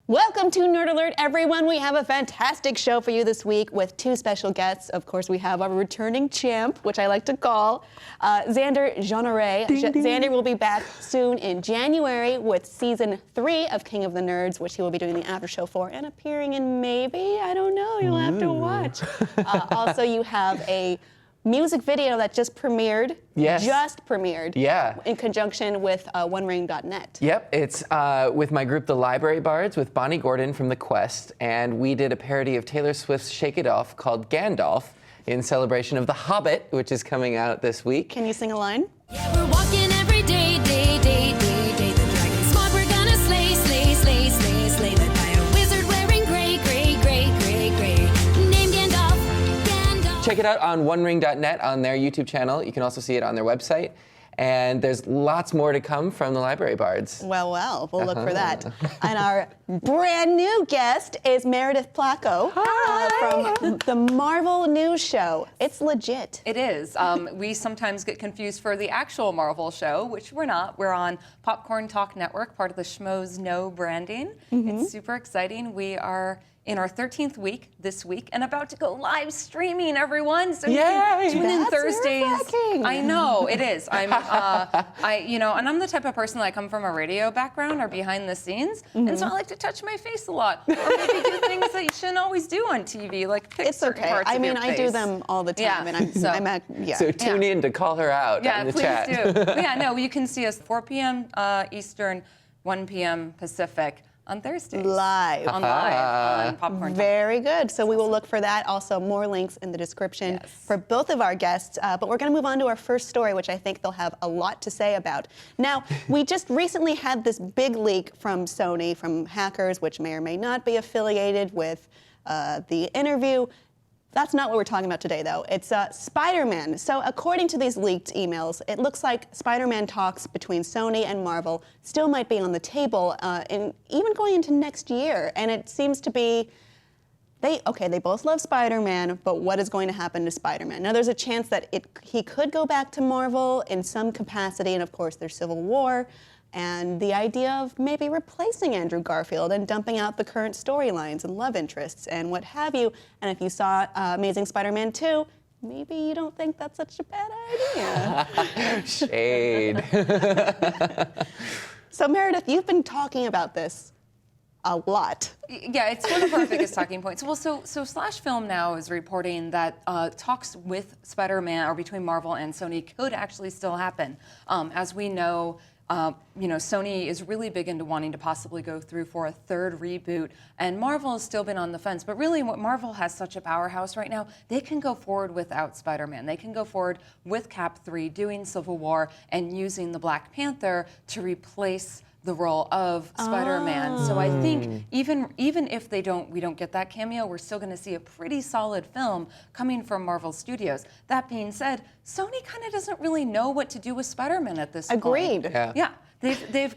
Welcome to Nerd Alert, everyone. We have a fantastic show for you this week with two special guests. Of course, we have our returning champ, which I like to call Xander Jeanneret. Xander will be back soon in January with season 3 of King of the Nerds, which he will be doing the after show for and appearing in maybe, I don't know, you'll have to watch. Also, you have a music video that just premiered. Yes. Just premiered. Yeah. In conjunction with OneRing.net. Yep, it's with my group, the Library Bards, with Bonnie Gordon from The Quest, and we did a parody of Taylor Swift's Shake It Off called Gandalf in celebration of The Hobbit, which is coming out this week. Can you sing a line? Yeah, we're walking every day, day, day, day, day. The dragon smog, we're gonna slay, slay, slay, slay, slay. Led by a wizard wearing gray, gray, gray, gray, gray. Named Gandalf, Gandalf. Check it out on OneRing.net on their YouTube channel. You can also see it on their website. And there's lots more to come from the Library Bards. Well, we'll look for that. And our brand new guest is Meredith Placko from the Marvel News Show. It's legit. It is. We sometimes get confused for the actual Marvel show, which we're not. We're on Popcorn Talk Network, part of the Schmoes Know branding. It's super exciting. We are in our 13th week this week and about to go live streaming, everyone. So you can tune in Thursdays. Nerve-wracking. I know, it is. And I'm the type of person that I come from a radio background or behind the scenes, and so I like to touch my face a lot, or maybe do things that you shouldn't always do on TV, like pick It's certain okay. parts of your I do face. them all the time, Yeah. and So tune in to call her out Yeah, in the please chat. do. But yeah, no, you can see us 4 p.m. Eastern, 1 p.m. Pacific on Thursdays. live. On Popcorn Talk. Very good. So we will look for that. Also, more links in the description for both of our guests. But we're going to move on to our first story, which I think they'll have a lot to say about. Now, we just recently had this big leak from Sony, from hackers, which may or may not be affiliated with the interview. That's not what we're talking about today, though. It's Spider-Man. So according to these leaked emails, it looks like Spider-Man talks between Sony and Marvel still might be on the table, and even going into next year. And it seems to be, they both love Spider-Man, but what is going to happen to Spider-Man? Now, there's a chance that he could go back to Marvel in some capacity, and of course, there's Civil War. And the idea of maybe replacing Andrew Garfield and dumping out the current storylines and love interests and what have you. And if you saw Amazing Spider-Man 2, maybe you don't think that's such a bad idea. Shade. So Meredith, you've been talking about this a lot. Yeah, it's one of our biggest talking points. Well, so Slash Film now is reporting that talks with Spider-Man or between Marvel and Sony could actually still happen. As we know, Sony is really big into wanting to possibly go through for a third reboot, and Marvel has still been on the fence. But really, what Marvel has such a powerhouse right now, they can go forward without Spider-Man. They can go forward with Cap 3, doing Civil War, and using the Black Panther to replace the role of Spider-Man. So I think even if we don't get that cameo, we're still going to see a pretty solid film coming from Marvel Studios. That being said, Sony kind of doesn't really know what to do with Spider-Man at this point. Agreed. Yeah. They've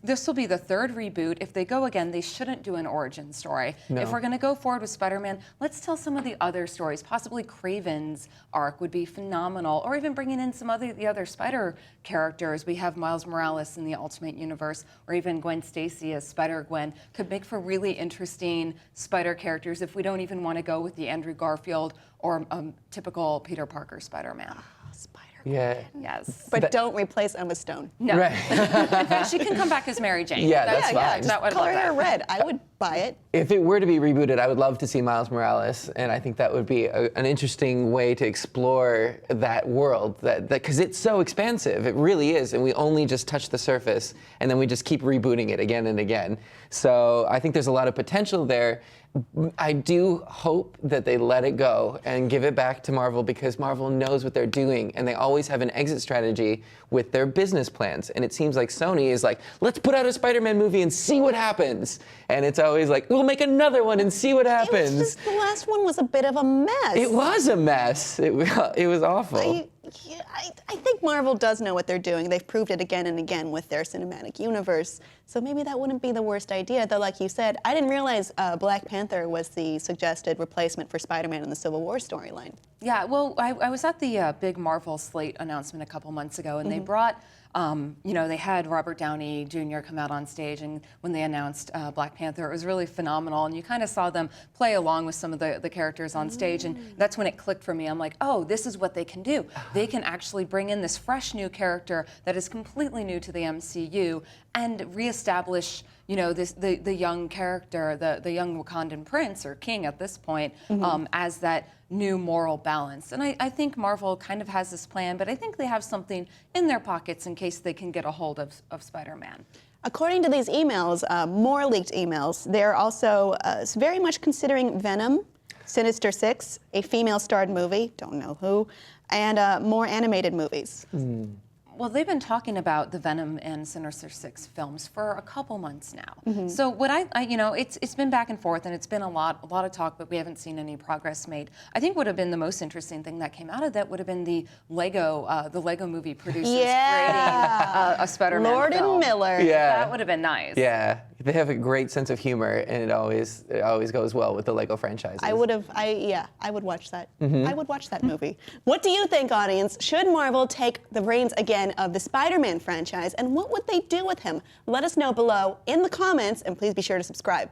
this will be the third reboot. If they go again, they shouldn't do an origin story. No. If we're going to go forward with Spider-Man, let's tell some of the other stories. Possibly Kraven's arc would be phenomenal, or even bringing in some of the other Spider characters. We have Miles Morales in the Ultimate Universe, or even Gwen Stacy as Spider-Gwen. Could make for really interesting Spider characters if we don't even want to go with the Andrew Garfield or typical Peter Parker Spider-Man. Yeah. Yes. But don't replace Emma Stone. No. Right. In fact, she can come back as Mary Jane. Yeah, that's fine. Just That would color love her that. red. I would buy it. If it were to be rebooted, I would love to see Miles Morales, and I think that would be an interesting way to explore that world, because it's so expansive. It really is, and we only just touch the surface, and then we just keep rebooting it again and again. So I think there's a lot of potential there. I do hope that they let it go and give it back to Marvel, because Marvel knows what they're doing, and they always have an exit strategy with their business plans. And it seems like Sony is like, let's put out a Spider-Man movie and see what happens. And it's always like, we'll make another one and see what happens. It was just, the last one was a bit of a mess. It was a mess. It was awful. I think Marvel does know what they're doing. They've proved it again and again with their cinematic universe. So maybe that wouldn't be the worst idea. Though, like you said, I didn't realize Black Panther was the suggested replacement for Spider-Man in the Civil War storyline. Yeah, well, I was at the big Marvel slate announcement a couple months ago, and they brought They had Robert Downey Jr. come out on stage, and when they announced Black Panther, it was really phenomenal. And you kind of saw them play along with some of the characters on stage, and that's when it clicked for me. I'm like, oh, this is what they can do. They can actually bring in this fresh new character that is completely new to the MCU and reestablish, the young character, the young Wakandan prince or king at this point, as that new moral balance. And I think Marvel kind of has this plan, but I think they have something in their pockets in case they can get a hold of Spider-Man. According to these emails, more leaked emails, they're also very much considering Venom, Sinister Six, a female-starred movie, don't know who, and more animated movies. Well, they've been talking about the Venom and Sinister Six films for a couple months now. So what it's been back and forth, and it's been a lot of talk, but we haven't seen any progress made. I think would have been the most interesting thing that came out of that would have been the Lego movie producers creating a Spider-Man Lord film. and Miller. Yeah. That would have been nice. Yeah, they have a great sense of humor, and it always goes well with the Lego franchises. I would watch that. I would watch that movie. What do you think, audience? Should Marvel take the reins again of the Spider-Man franchise, and what would they do with him? Let us know below in the comments, and please be sure to subscribe.